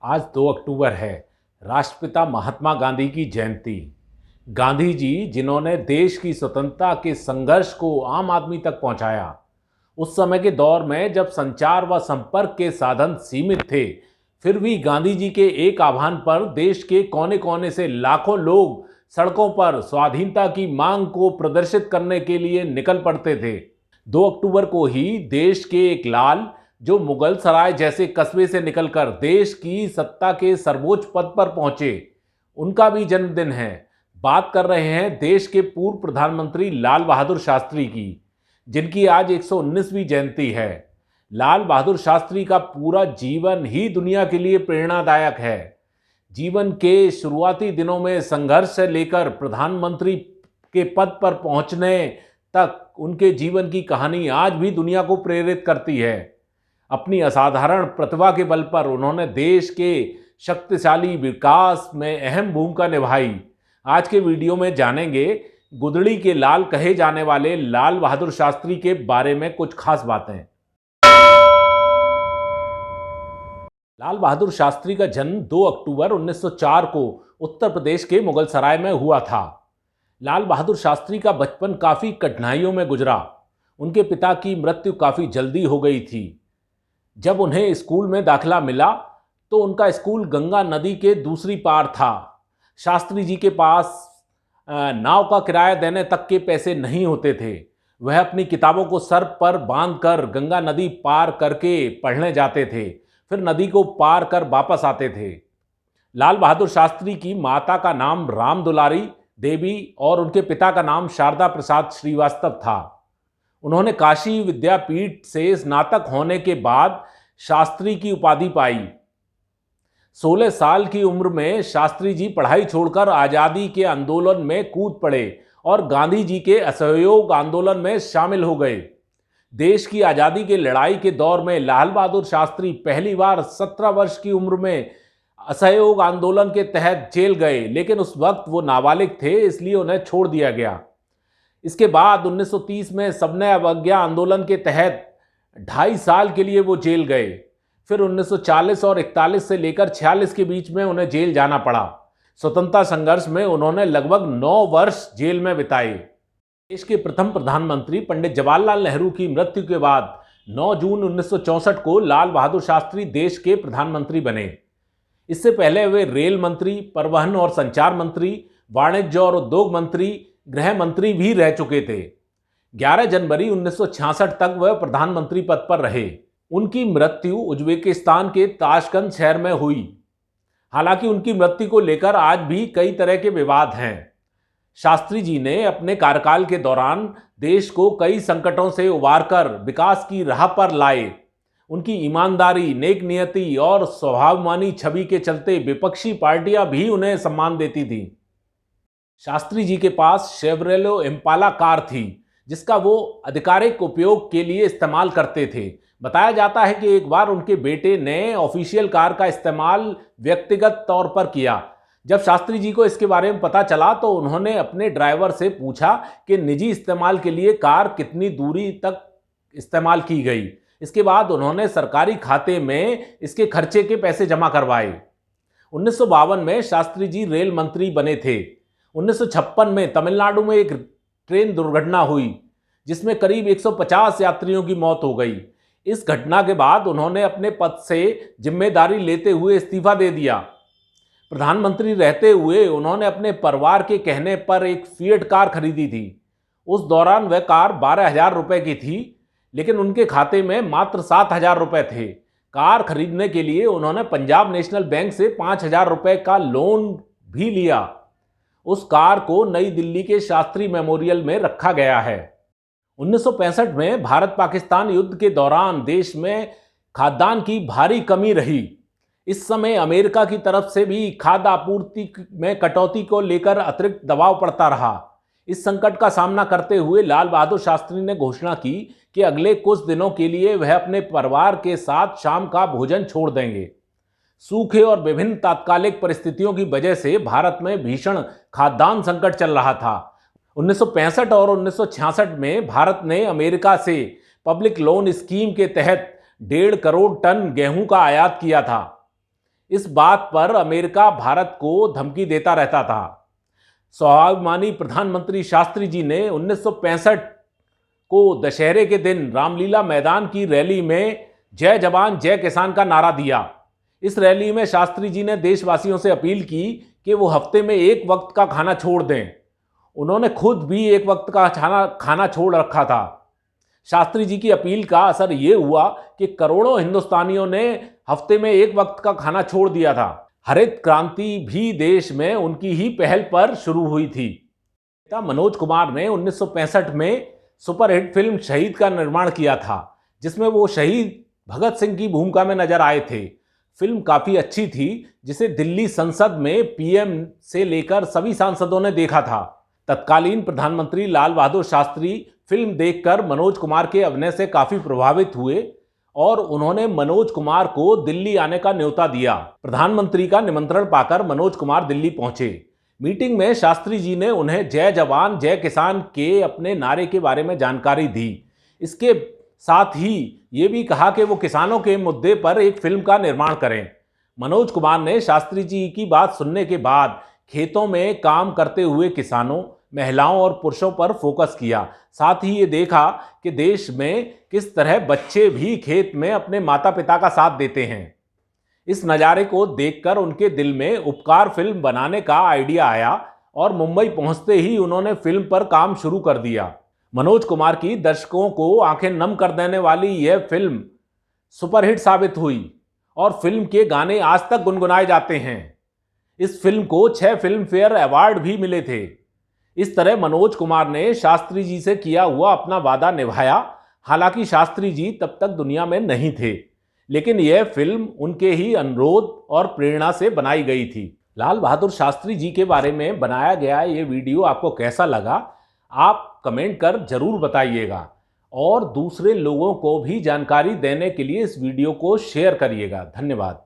आज 2 अक्टूबर है, राष्ट्रपिता महात्मा गांधी की जयंती। गांधी जी जिन्होंने देश की स्वतंत्रता के संघर्ष को आम आदमी तक पहुंचाया, उस समय के दौर में जब संचार व संपर्क के साधन सीमित थे, फिर भी गांधी जी के एक आह्वान पर देश के कोने कोने से लाखों लोग सड़कों पर स्वाधीनता की मांग को प्रदर्शित करने के लिए निकल पड़ते थे। 2 अक्टूबर को ही देश के एक लाल जो मुगल सराय जैसे कस्बे से निकलकर देश की सत्ता के सर्वोच्च पद पर पहुंचे, उनका भी जन्मदिन है। बात कर रहे हैं देश के पूर्व प्रधानमंत्री लाल बहादुर शास्त्री की, जिनकी आज 119वीं जयंती है। लाल बहादुर शास्त्री का पूरा जीवन ही दुनिया के लिए प्रेरणादायक है। जीवन के शुरुआती दिनों में संघर्ष से लेकर प्रधानमंत्री के पद पर पहुंचने तक उनके जीवन की कहानी आज भी दुनिया को प्रेरित करती है। अपनी असाधारण प्रतिभा के बल पर उन्होंने देश के शक्तिशाली विकास में अहम भूमिका निभाई। आज के वीडियो में जानेंगे गुदड़ी के लाल कहे जाने वाले लाल बहादुर शास्त्री के बारे में कुछ खास बातें। लाल बहादुर शास्त्री का जन्म 2 अक्टूबर 1904 को उत्तर प्रदेश के मुगल सराय में हुआ था। लाल बहादुर शास्त्री का बचपन काफ़ी कठिनाइयों में गुजरा। उनके पिता की मृत्यु काफ़ी जल्दी हो गई थी। जब उन्हें स्कूल में दाखिला मिला तो उनका स्कूल गंगा नदी के दूसरी पार था। शास्त्री जी के पास नाव का किराया देने तक के पैसे नहीं होते थे। वह अपनी किताबों को सर पर बांधकर गंगा नदी पार करके पढ़ने जाते थे, फिर नदी को पार कर वापस आते थे। लाल बहादुर शास्त्री की माता का नाम राम दुलारी देवी और उनके पिता का नाम शारदा प्रसाद श्रीवास्तव था। उन्होंने काशी विद्यापीठ से स्नातक होने के बाद शास्त्री की उपाधि पाई। 16 साल की उम्र में शास्त्री जी पढ़ाई छोड़कर आज़ादी के आंदोलन में कूद पड़े और गांधी जी के असहयोग आंदोलन में शामिल हो गए। देश की आज़ादी के लड़ाई के दौर में लाल बहादुर शास्त्री पहली बार 17 वर्ष की उम्र में असहयोग आंदोलन के तहत जेल गए, लेकिन उस वक्त वो नाबालिग थे, इसलिए उन्हें छोड़ दिया गया। इसके बाद 1930 में सविनय अवज्ञा आंदोलन के तहत 2.5 साल के लिए वो जेल गए। फिर 1940 और 41 से लेकर 46 के बीच में उन्हें जेल जाना पड़ा। स्वतंत्रता संघर्ष में उन्होंने लगभग 9 वर्ष जेल में बिताए। देश के प्रथम प्रधानमंत्री पंडित जवाहरलाल नेहरू की मृत्यु के बाद 9 जून 1964 को लाल बहादुर शास्त्री देश के प्रधानमंत्री बने। इससे पहले वे रेल मंत्री, परिवहन और संचार मंत्री, वाणिज्य और उद्योग मंत्री, गृह मंत्री भी रह चुके थे। 11 जनवरी 1966 तक वह प्रधानमंत्री पद पर रहे। उनकी मृत्यु उज्बेकिस्तान के ताशकंद शहर में हुई। हालांकि उनकी मृत्यु को लेकर आज भी कई तरह के विवाद हैं। शास्त्री जी ने अपने कार्यकाल के दौरान देश को कई संकटों से उबारकर विकास की राह पर लाए। उनकी ईमानदारी, नेक नियति और स्वाभिमानी छवि के चलते विपक्षी पार्टियां भी उन्हें सम्मान देती थीं। शास्त्री जी के पास शेवरले इम्पाला कार थी, जिसका वो आधिकारिक उपयोग के लिए इस्तेमाल करते थे। बताया जाता है कि एक बार उनके बेटे ने ऑफिशियल कार का इस्तेमाल व्यक्तिगत तौर पर किया। जब शास्त्री जी को इसके बारे में पता चला तो उन्होंने अपने ड्राइवर से पूछा कि निजी इस्तेमाल के लिए कार कितनी दूरी तक इस्तेमाल की गई। इसके बाद उन्होंने सरकारी खाते में इसके खर्चे के पैसे जमा करवाए। 1952 में शास्त्री जी रेल मंत्री बने थे। 1956 में तमिलनाडु में एक ट्रेन दुर्घटना हुई, जिसमें करीब 150 यात्रियों की मौत हो गई। इस घटना के बाद उन्होंने अपने पद से जिम्मेदारी लेते हुए इस्तीफा दे दिया। प्रधानमंत्री रहते हुए उन्होंने अपने परिवार के कहने पर एक फिएट कार खरीदी थी। उस दौरान वह कार 12,000 रुपए की थी, लेकिन उनके खाते में मात्र 7,000 रुपए थे। कार खरीदने के लिए उन्होंने पंजाब नेशनल बैंक से 5,000 रुपए का लोन भी लिया। उस कार को नई दिल्ली के शास्त्री मेमोरियल में रखा गया है। 1965 में भारत पाकिस्तान युद्ध के दौरान देश में खाद्यान्न की भारी कमी रही। इस समय अमेरिका की तरफ से भी खाद्य आपूर्ति में कटौती को लेकर अतिरिक्त दबाव पड़ता रहा। इस संकट का सामना करते हुए लाल बहादुर शास्त्री ने घोषणा की कि अगले कुछ दिनों के लिए वह अपने परिवार के साथ शाम का भोजन छोड़ देंगे। सूखे और विभिन्न तात्कालिक परिस्थितियों की वजह से भारत में भीषण खाद्यान्न संकट चल रहा था। 1965 और 1966 में भारत ने अमेरिका से पब्लिक लोन स्कीम के तहत 1.5 करोड़ टन गेहूं का आयात किया था। इस बात पर अमेरिका भारत को धमकी देता रहता था। स्वाभिमानी प्रधानमंत्री शास्त्री जी ने 1965 को दशहरे के दिन रामलीला मैदान की रैली में जय जवान जय किसान का नारा दिया। इस रैली में शास्त्री जी ने देशवासियों से अपील की कि वो हफ्ते में एक वक्त का खाना छोड़ दें। उन्होंने खुद भी एक वक्त का खाना छोड़ रखा था। शास्त्री जी की अपील का असर ये हुआ कि करोड़ों हिंदुस्तानियों ने हफ्ते में एक वक्त का खाना छोड़ दिया था। हरित क्रांति भी देश में उनकी ही पहल पर शुरू हुई थी। मनोज कुमार ने 1965 में सुपरहिट फिल्म शहीद का निर्माण किया था, जिसमें वो शहीद भगत सिंह की भूमिका में नजर आए थे। फिल्म काफी अच्छी थी, जिसे दिल्ली संसद में पीएम से लेकर सभी सांसदों ने देखा था। तत्कालीन प्रधानमंत्री लाल बहादुर शास्त्री फिल्म देखकर मनोज कुमार के अभिनय से काफी प्रभावित हुए और उन्होंने मनोज कुमार को दिल्ली आने का न्योता दिया। प्रधानमंत्री का निमंत्रण पाकर मनोज कुमार दिल्ली पहुंचे। मीटिंग में शास्त्री जी ने उन्हें जय जवान जय किसान के अपने नारे के बारे में जानकारी दी। इसके साथ ही ये भी कहा कि वो किसानों के मुद्दे पर एक फिल्म का निर्माण करें। मनोज कुमार ने शास्त्री जी की बात सुनने के बाद खेतों में काम करते हुए किसानों, महिलाओं और पुरुषों पर फोकस किया। साथ ही ये देखा कि देश में किस तरह बच्चे भी खेत में अपने माता पिता का साथ देते हैं। इस नज़ारे को देखकर उनके दिल में उपकार फिल्म बनाने का आइडिया आया और मुंबई पहुंचते ही उन्होंने फिल्म पर काम शुरू कर दिया। मनोज कुमार की दर्शकों को आंखें नम कर देने वाली यह फिल्म सुपरहिट साबित हुई और फिल्म के गाने आज तक गुनगुनाए जाते हैं। इस फिल्म को 6 फिल्म फेयर अवार्ड भी मिले थे। इस तरह मनोज कुमार ने शास्त्री जी से किया हुआ अपना वादा निभाया। हालांकि शास्त्री जी तब तक दुनिया में नहीं थे, लेकिन यह फिल्म उनके ही अनुरोध और प्रेरणा से बनाई गई थी। लाल बहादुर शास्त्री जी के बारे में बनाया गया ये वीडियो आपको कैसा लगा, आप कमेंट कर जरूर बताइएगा और दूसरे लोगों को भी जानकारी देने के लिए इस वीडियो को शेयर करिएगा। धन्यवाद।